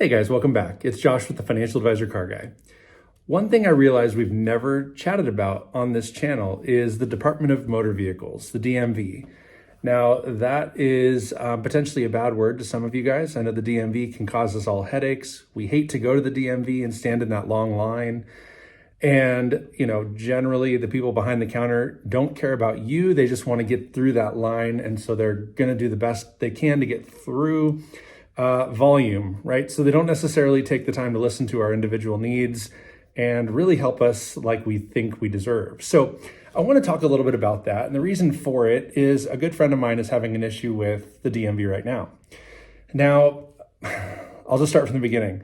Hey guys, welcome back. It's Josh with the Financial Advisor Car Guy. One thing I realized we've never chatted about on this channel is the Department of Motor Vehicles, the DMV. Now, that is potentially a bad word to some of you guys. I know the DMV can cause us all headaches. We hate to go to the DMV and stand in that long line. And, generally the people behind the counter don't care about you. They just want to get through that line. And so they're going to do the best they can to get through volume, right? So they don't necessarily take the time to listen to our individual needs and really help us like we think we deserve. So I want to talk a little bit about that. And the reason for it is a good friend of mine is having an issue with the DMV right now. Now, I'll just start from the beginning.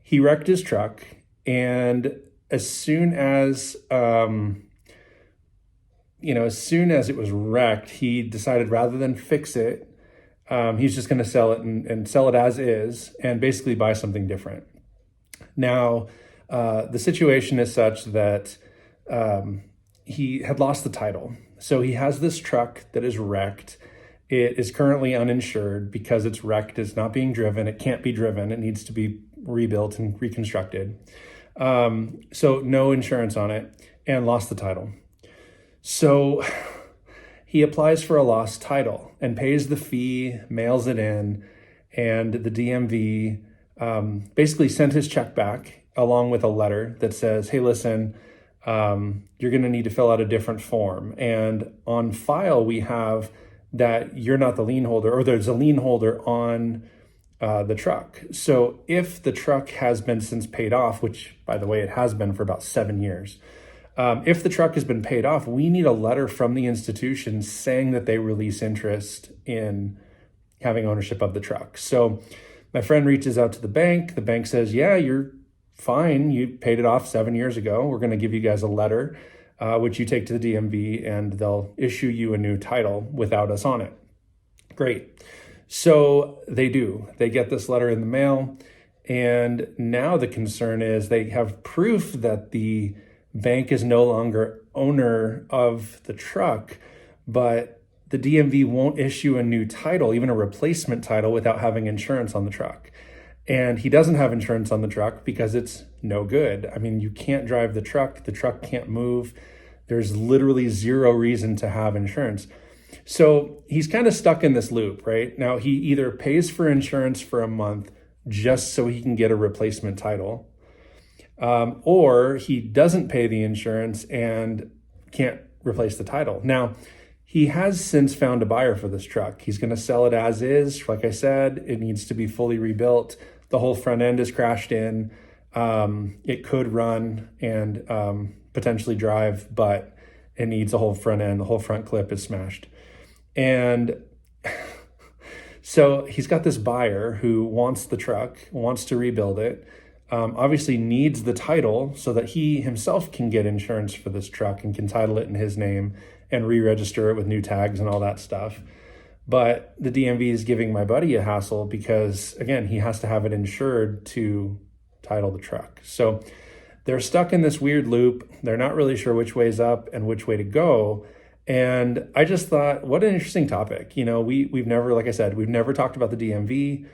He wrecked his truck, and as soon as it was wrecked, he decided rather than fix it, he's just going to sell it and sell it as is and basically buy something different. Now, the situation is such that he had lost the title. So he has this truck that is wrecked. It is currently uninsured because it's wrecked. It's not being driven. It can't be driven. It needs to be rebuilt and reconstructed. So no insurance on it, and lost the title. So he applies for a lost title and pays the fee, mails it in, and the DMV basically sent his check back along with a letter that says, hey, listen, you're going to need to fill out a different form. And on file, we have that you're not the lien holder, or there's a lien holder on the truck. So if the truck has been since paid off, which by the way, it has been for about 7 years, if the truck has been paid off, we need a letter from the institution saying that they release interest in having ownership of the truck. So my friend reaches out to the bank. The bank says, yeah, you're fine. You paid it off 7 years ago. We're going to give you guys a letter, which you take to the DMV, and they'll issue you a new title without us on it. Great. So they do. They get this letter in the mail. And now the concern is they have proof that the bank is no longer owner of the truck, but the DMV won't issue a new title, even a replacement title, without having insurance on the truck. And he doesn't have insurance on the truck because it's no good. I mean, you can't drive the truck can't move. There's literally zero reason to have insurance. So he's kind of stuck in this loop, right? Now, he either pays for insurance for a month just so he can get a replacement title, or he doesn't pay the insurance and can't replace the title. Now, he has since found a buyer for this truck. He's going to sell it as is. Like I said, it needs to be fully rebuilt. The whole front end is crashed in. It could run and potentially drive, but it needs a whole front end. The whole front clip is smashed. And so he's got this buyer who wants the truck, wants to rebuild it, obviously needs the title so that he himself can get insurance for this truck and can title it in his name and re-register it with new tags and all that stuff. But the DMV is giving my buddy a hassle because, again, he has to have it insured to title the truck. So they're stuck in this weird loop. They're not really sure which way's up and which way to go. And I just thought, what an interesting topic. We've never, like I said, we've never talked about the DMV.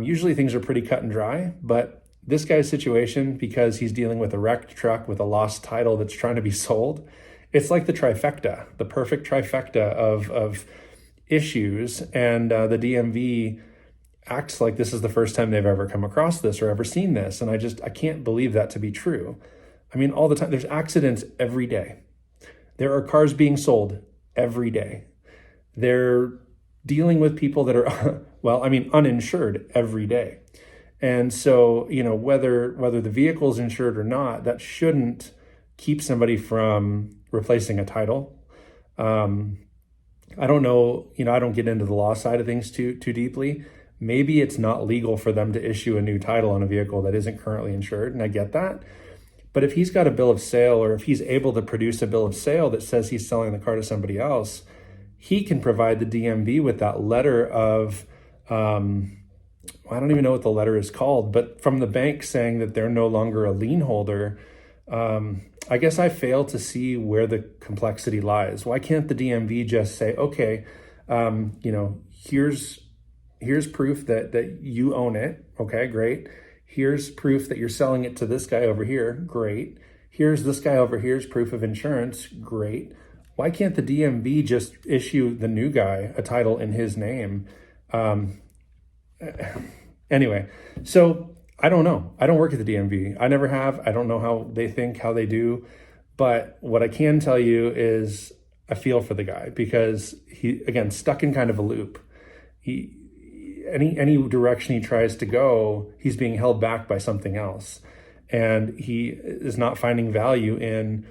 Usually things are pretty cut and dry, but this guy's situation, because he's dealing with a wrecked truck with a lost title that's trying to be sold, it's like the trifecta, the perfect trifecta of issues. And the DMV acts like this is the first time they've ever come across this or ever seen this. And I can't believe that to be true. I mean, all the time, there's accidents every day. There are cars being sold every day. They're dealing with people that are, uninsured every day. And so, whether the vehicle is insured or not, that shouldn't keep somebody from replacing a title. I don't know, I don't get into the law side of things too deeply. Maybe it's not legal for them to issue a new title on a vehicle that isn't currently insured, and I get that. But if he's got a bill of sale, or if he's able to produce a bill of sale that says he's selling the car to somebody else, he can provide the DMV with that letter of, I don't even know what the letter is called, but from the bank saying that they're no longer a lien holder. I guess I fail to see where the complexity lies. Why can't the DMV just say, okay, here's Here's proof that you own it. Okay, great. Here's proof that you're selling it to this guy over here. Great. Here's this guy over here's proof of insurance. Great. Why can't the DMV just issue the new guy a title in his name? Anyway, so I don't know. I don't work at the DMV. I never have. I don't know how they think, how they do. But what I can tell you is I feel for the guy, because he, again, stuck in kind of a loop. Any direction he tries to go, he's being held back by something else. And he is not finding value in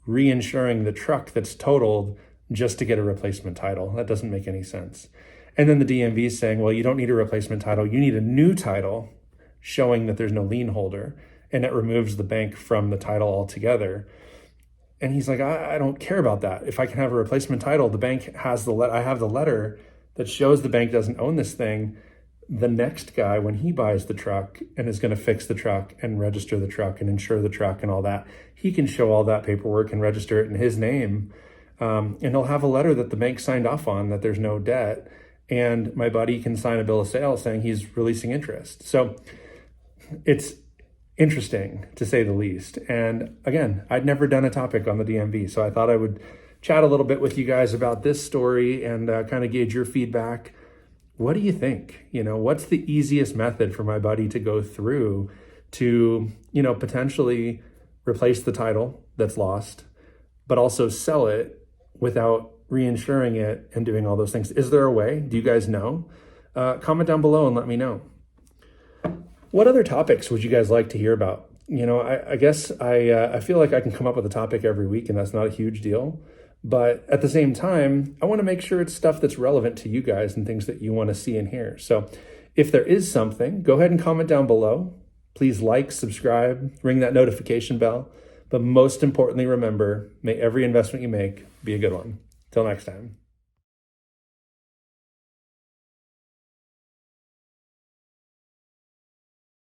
reinsuring the truck that's totaled just to get a replacement title. That doesn't make any sense. And then the DMV is saying, well, you don't need a replacement title. You need a new title showing that there's no lien holder. And it removes the bank from the title altogether. And he's like, I don't care about that. If I can have a replacement title, the bank has I have the letter that shows the bank doesn't own this thing. The next guy, when he buys the truck and is going to fix the truck and register the truck and insure the truck and all that, he can show all that paperwork and register it in his name. And he'll have a letter that the bank signed off on, that there's no debt. And my buddy can sign a bill of sale saying he's releasing interest. So it's interesting, to say the least. And again, I'd never done a topic on the DMV, so I thought I would chat a little bit with you guys about this story and kind of gauge your feedback. What do you think? What's the easiest method for my buddy to go through to, potentially replace the title that's lost, but also sell it without reinsuring it and doing all those things? Is there a way? Do you guys know? Comment down below and let me know. What other topics would you guys like to hear about? I guess I feel like I can come up with a topic every week, and that's not a huge deal. But at the same time, I want to make sure it's stuff that's relevant to you guys and things that you want to see and hear. So if there is something, go ahead and comment down below. Please like, subscribe, ring that notification bell. But most importantly, remember, may every investment you make be a good one. Till next time.